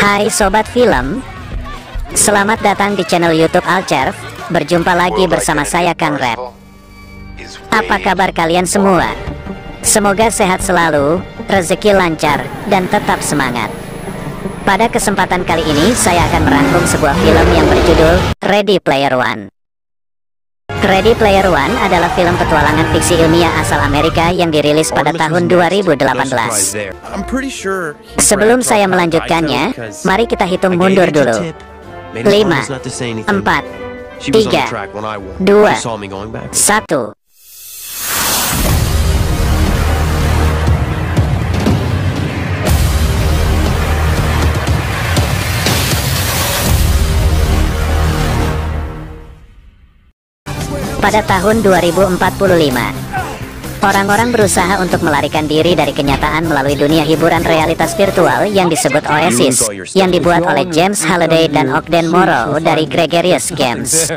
Hai Sobat Film, selamat datang di channel YouTube Alcerv. Berjumpa lagi bersama saya Kang Red. Apa kabar kalian semua? Semoga sehat selalu, rezeki lancar, dan tetap semangat. Pada kesempatan kali ini saya akan merangkum sebuah film yang berjudul Ready Player One. Ready Player One adalah film petualangan fiksi ilmiah asal Amerika yang dirilis pada tahun 2018. Sebelum saya melanjutkannya, mari kita hitung mundur dulu. 5, 4, 3, 2, 1. Pada tahun 2045, orang-orang berusaha untuk melarikan diri dari kenyataan melalui dunia hiburan realitas virtual yang disebut Oasis, yang dibuat oleh James Halliday dan Ogden Morrow dari Gregarious Games.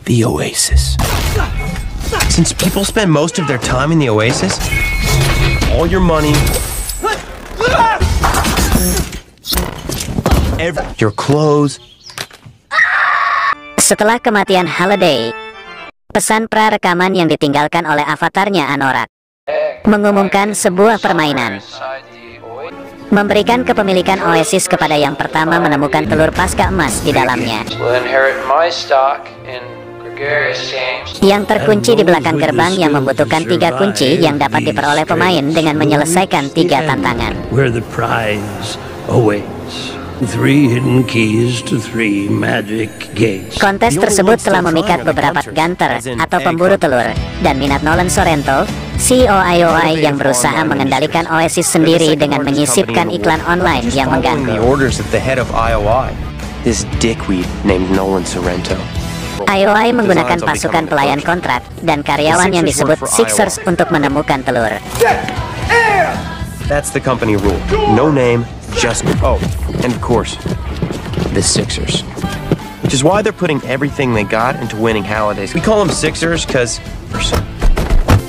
The Oasis. Since people spend most of their time in the Oasis, all your money, your clothes. Setelah kematian Halliday, pesan pra-rekaman yang ditinggalkan oleh avatarnya Anorak mengumumkan sebuah permainan, memberikan kepemilikan Oasis kepada yang pertama menemukan telur pasca emas di dalamnya, yang terkunci di belakang gerbang yang membutuhkan 3 kunci yang dapat diperoleh pemain dengan menyelesaikan 3 tantangan. Where the prize awaits. 3 hidden keys to 3 magic gates. Kontes tersebut telah memikat beberapa gunter atau pemburu telur dan minat Nolan Sorrento, CEO IOI yang berusaha mengendalikan Oasis sendiri dengan menyisipkan iklan online yang mengganggu. IOI menggunakan pasukan pelayan kontrak dan karyawan yang disebut Sixers untuk menemukan telur. That's the company rule. No name, just and of course, the Sixers. Which is why they're putting everything they got into winning Hallidays. We call them Sixers because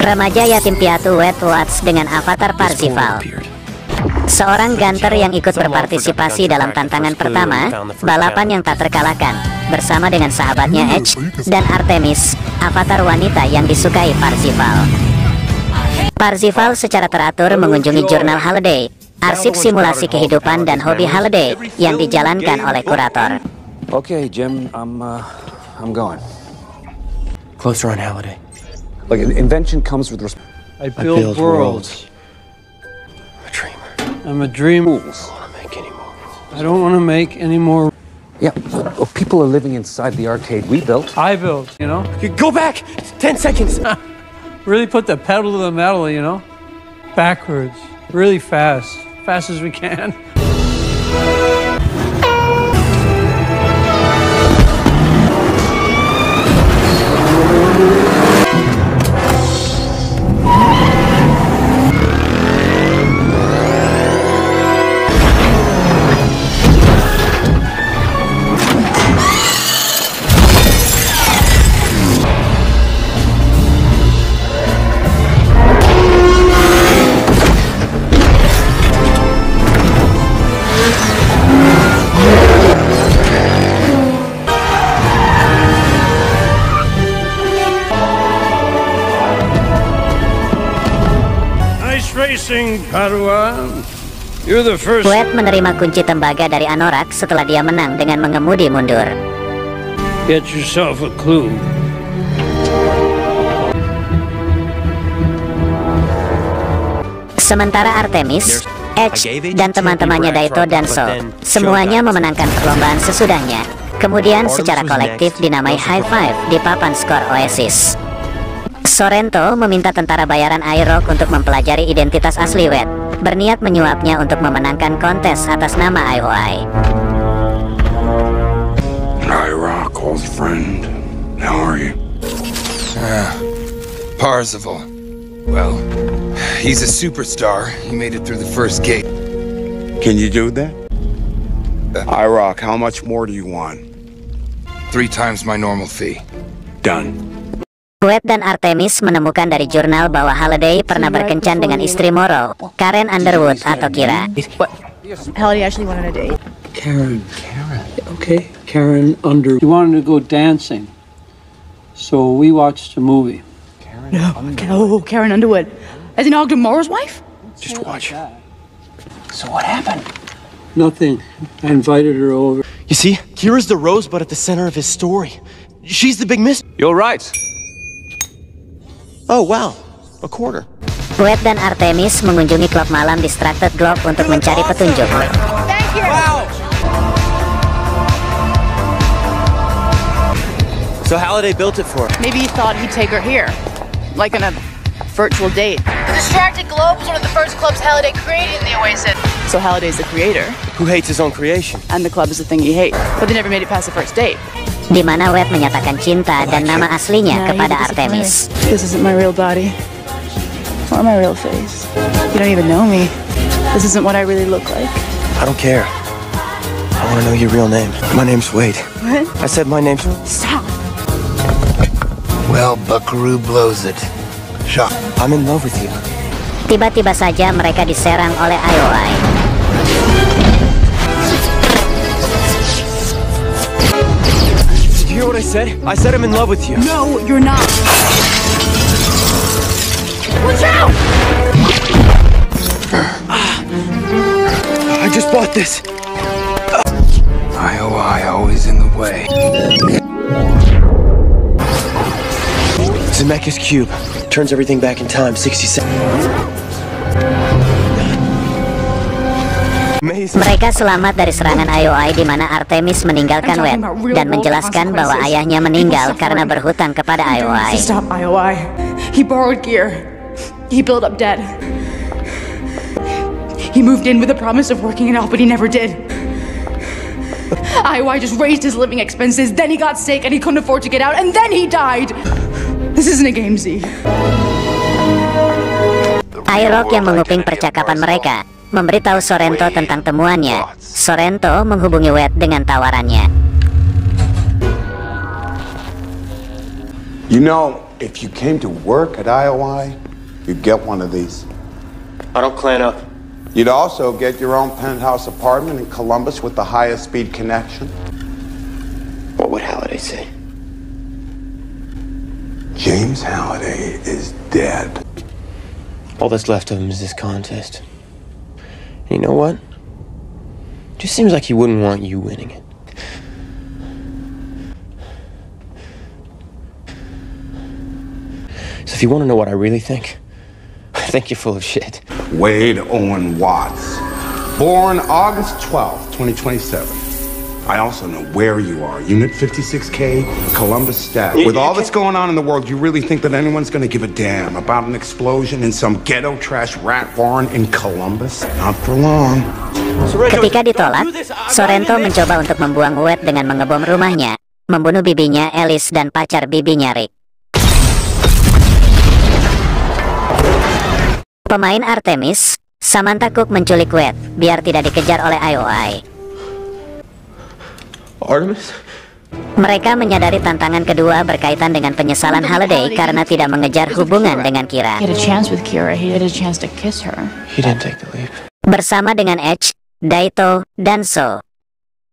remaja yatim piatu Wetwatch dengan avatar Parzival, seorang gunter yang ikut berpartisipasi dalam tantangan pertama, balapan yang tak terkalahkan, bersama dengan sahabatnya Edge dan Artemis, avatar wanita yang disukai Parzival. Parzival secara teratur mengunjungi jurnal Halliday, arsip simulasi kehidupan dan hobi Halliday yang dijalankan oleh kurator. Okay, Jim, I'm going. closer on Halliday. Like, invention comes with I build worlds. I'm a dreamer. I'm a dreamer. I don't want to make any more. Yeah, people are living inside the arcade we built. I built, you know? Go back! 10 seconds! Really put the pedal to the metal, you know? Backwards. Really fast. Fast as we can. Quaid menerima kunci tembaga dari Anorak setelah dia menang dengan mengemudi mundur. Get yourself a clue. Sementara Artemis, Edge, dan teman-temannya Daito dan So semuanya memenangkan perlombaan sesudahnya. Kemudian secara kolektif dinamai High Five di papan skor Oasis. Sorrento meminta tentara bayaran IROC untuk mempelajari identitas asli Wed, berniat menyuapnya untuk memenangkan kontes atas nama IOI. IROC, old friend. How are you? Parzival. Well, he's a superstar. He made it through the first gate. Can you do that? IROC, how much more do you want? 3 times my normal fee. Done. Quaid dan Artemis menemukan dari jurnal bahwa Halliday pernah berkencan dengan istri Morrow, Karen Underwood atau Kira. Halliday actually went on a date. Karen. Okay, Karen Under. He wanted to go dancing, so we watched a movie. Karen Underwood. As in Ogden Morrow's wife? Just watch. So what happened? Nothing. I invited her over. You see, Kira's the rosebud at the center of his story. She's the big mystery. You're right. Oh, wow. A quarter. Wade dan Artemis mengunjungi klub malam Distracted Globe untuk mencari petunjuk. Thank you. Wow. So Halliday built it for her. Maybe he thought he'd take her here, like on a virtual date. The Distracted Globe was one of the first clubs Halliday created in the Oasis. So Halliday's the creator, Who hates his own creation? and the club is the thing he hates. But they never made it past the first date. Di mana Wade menyatakan cinta dan nama aslinya kepada Artemis. This isn't my real body. Or my real face. You don't even know me. This isn't what I really look like. I don't care. I want to know your real name. My name's Wade. What? I said my name's... Stop. Well, Buckaroo blows it. Shock. I'm in love with you. Tiba-tiba saja mereka diserang oleh IOI. Did you hear what I said? I said I'm in love with you. No, you're not. Watch out! I just bought this. IOI always in the way. Zemeckis Cube. Turns everything back in time, 60 seconds. Mereka selamat dari serangan IOI di mana Artemis meninggalkan Wade dan menjelaskan bahwa ayahnya meninggal karena berhutang kepada IOI. Stop IOI. He borrowed gear. He built up debt. He moved in with the promise of working it out, but he never did. IOI just raised his living expenses, then he got sick and he couldn't afford to get out, and then he died. This isn't a game, Z. IROC yang menguping percakapan mereka memberitahu Sorrento tentang temuannya. Sorrento menghubungi Wade dengan tawarannya. You know, if you came to work at IOI, you'd get one of these. I don't clan up. You'd also get your own penthouse apartment in Columbus with the highest speed connection. What would Halliday say? James Halliday is dead. All that's left of him is this contest. And you know what? Just seems like he wouldn't want you winning it. So if you want to know what I really think, I think you're full of shit. Wade Owen Watts. Born August 12th, 2027. I also know where you are. Unit 56K, Columbus Stat. With all that's going on in the world, you really think that anyone's going to give a damn about an explosion in some ghetto trash rat barn in Columbus? Not for long. Ketika ditolak, Sorrento mencoba untuk membuang Wade dengan mengebom rumahnya, membunuh bibinya Alice dan pacar bibinya Rick. Pemain Artemis, Samantha Cook menculik Wade biar tidak dikejar oleh IOI. Artemis? Mereka menyadari tantangan kedua berkaitan dengan penyesalan Halliday karena tidak mengejar hubungan dengan Kira. He had a chance with Kira. He had a chance to kiss her. He didn't take the leap. Bersama dengan Edge, Daito, dan So,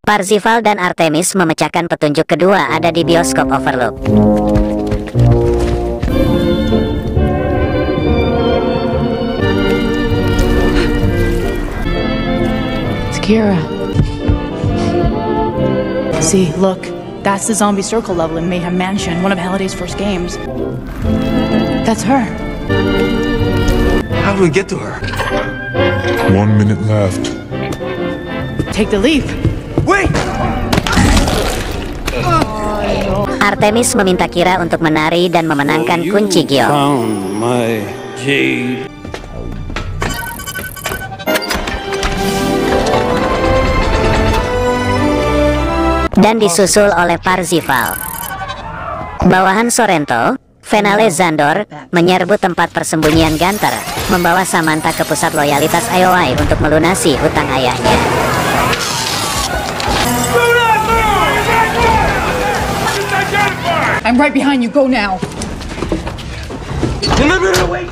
Parzival dan Artemis memecahkan petunjuk kedua ada di bioskop Overlook. It's Kira. See, look. That's the zombie circle level in Mayhem Mansion, one of Halliday's first games. That's her. How do we get to her? 1 minute left. Take the leap. Wait! Artemis meminta Kira untuk menari dan memenangkan kunci giok. Found my jade. Dan disusul oleh Parzival. Bawahan Sorrento, Venale Zandor menyerbu tempat persembunyian Gunter, membawa Samantha ke pusat loyalitas IOI untuk melunasi hutang ayahnya. I'm right behind you. Go now. No, wait!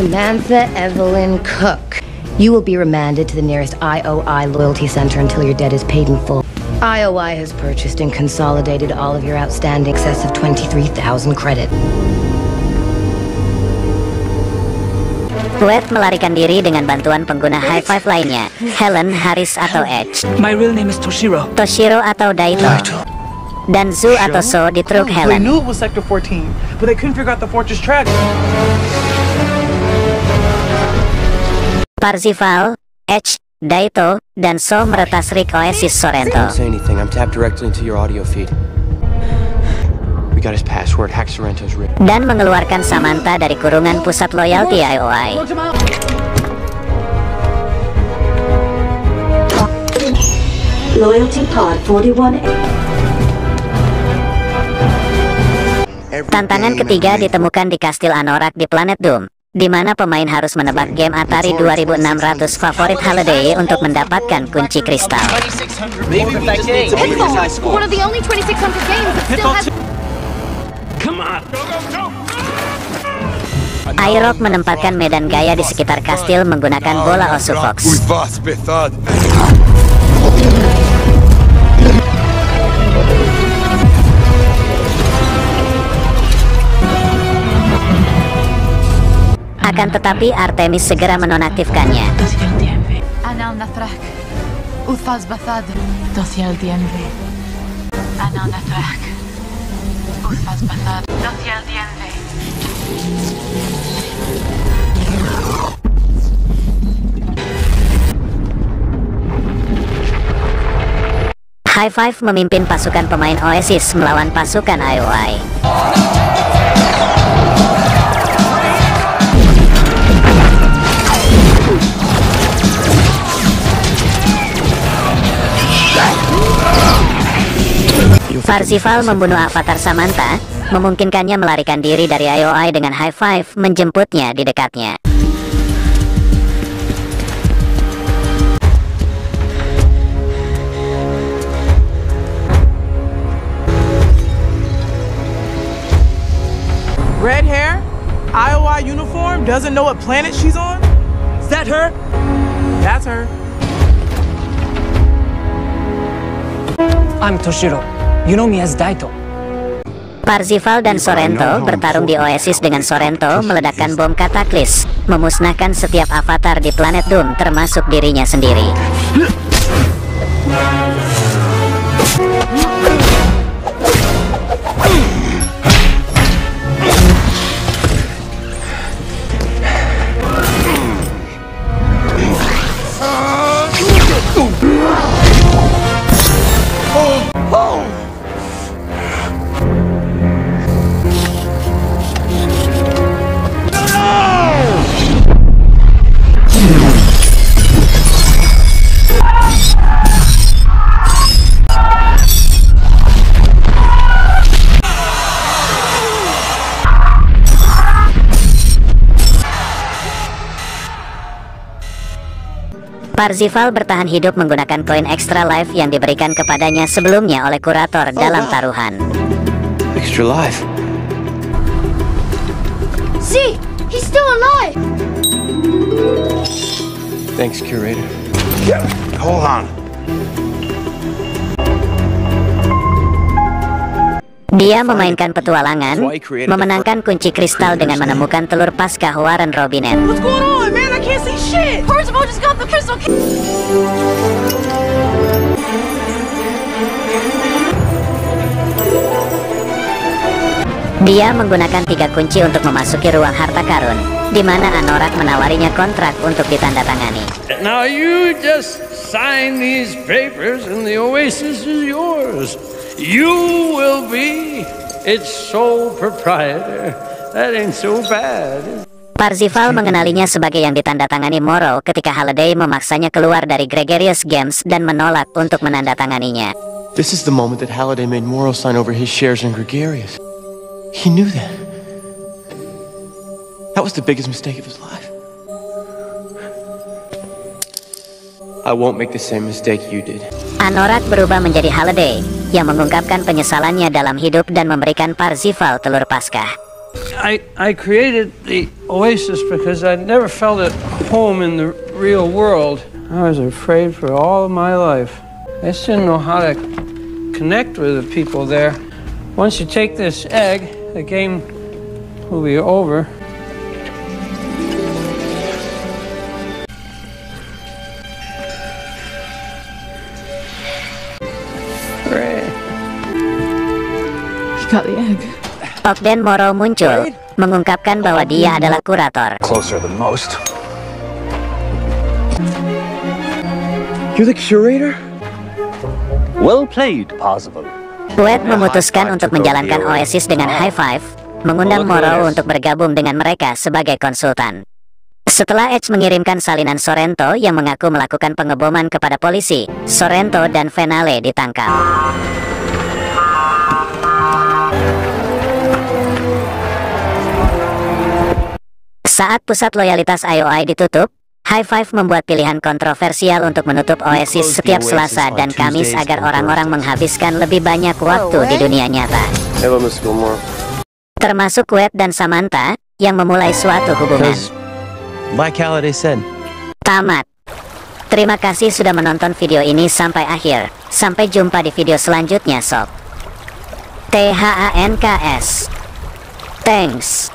Samantha Evelyn Cook. You will be remanded to the nearest IOI loyalty center until your debt is paid in full. IOI has purchased and consolidated all of your outstanding excess of 23,000 credit. Wade melarikan diri dengan bantuan pengguna high five lainnya, Helen, Haris atau Edge. My real name is Toshiro. Toshiro atau Daito. Dan Zu atau So di truk Helen. They knew it was Sector 14, but they couldn't figure out the fortress track. Parzival, Edge, Daito, dan So meretas Rick Oasis Sorrento. Don't say anything. I'm tapped directly into your audio feed. We got his password. Hack Sorrento's rig. Dan mengeluarkan Samantha dari kurungan pusat loyalty IOI. Loyalty Pod 41. Tantangan ketiga ditemukan di Kastil Anorak di planet Doom, di mana pemain harus menebak game Atari 2600 favorit Halliday untuk mendapatkan kunci kristal. One of the only 2600 games that still has... Come on. Airok menempatkan medan gaya di sekitar kastil menggunakan bola Osufox. Akan tetapi Artemis segera menonaktifkannya. High Five memimpin pasukan pemain Oasis melawan pasukan IOI. Parzival membunuh avatar Samantha, memungkinkannya melarikan diri dari IOI dengan High Five menjemputnya di dekatnya. Red hair, IOI uniform, doesn't know what planet she's on? Is that her? That's her. I'm Toshiro. You know me as Daito. Parzival dan Sorrento bertarung di Oasis dengan Sorrento meledakkan bom kataklis, memusnahkan setiap avatar di planet Doom termasuk dirinya sendiri. Parzival bertahan hidup menggunakan koin extra life yang diberikan kepadanya sebelumnya oleh kurator dalam taruhan. Extra life. See, he's still alive. Thanks, curator. Hold on. Dia memainkan petualangan, memenangkan kunci kristal dengan menemukan telur Paskah Warren Robinet. What's going on, man? I can't see shit. Parzival just got the crystal. Dia menggunakan 3 kunci untuk memasuki ruang harta karun, di mana Anorak menawarinya kontrak untuk ditandatangani. Now you just sign these papers and the Oasis is yours. You will be its sole proprietor. That ain't so bad. Parzival mengenalinya sebagai yang ditandatangani Morrow ketika Halliday memaksanya keluar dari Gregarious Games dan menolak untuk menandatanganinya. This is the moment that Halliday made Morrow sign over his shares in Gregarious. He knew that. That was the biggest mistake of his life. I won't make the same mistake you did. Anorak berubah menjadi Halliday, yang mengungkapkan penyesalannya dalam hidup dan memberikan Parzival telur Paskah. I created the Oasis because I never felt at home in the real world. I was afraid for all of my life. I just didn't know how to connect with the people there. Once you take this egg, the game will be over. Hooray. He got the egg. Ogden Morrow muncul, mengungkapkan bahwa dia adalah kurator. Closer than most. You're the curator? Well played, Parzival. Quaid memutuskan untuk menjalankan Oasis dengan high five, mengundang Morrow untuk bergabung dengan mereka sebagai konsultan. Setelah Edge mengirimkan salinan Sorrento yang mengaku melakukan pengeboman kepada polisi, Sorrento dan Venale ditangkap. Saat pusat loyalitas IOI ditutup, High Five membuat pilihan kontroversial untuk menutup Oasis setiap Selasa dan Kamis agar orang-orang menghabiskan lebih banyak waktu di dunia nyata. Termasuk Quaid dan Samantha yang memulai suatu hubungan. Like Halliday said. Tamat. Terima kasih sudah menonton video ini sampai akhir. Sampai jumpa di video selanjutnya sob. THANKS. Thanks.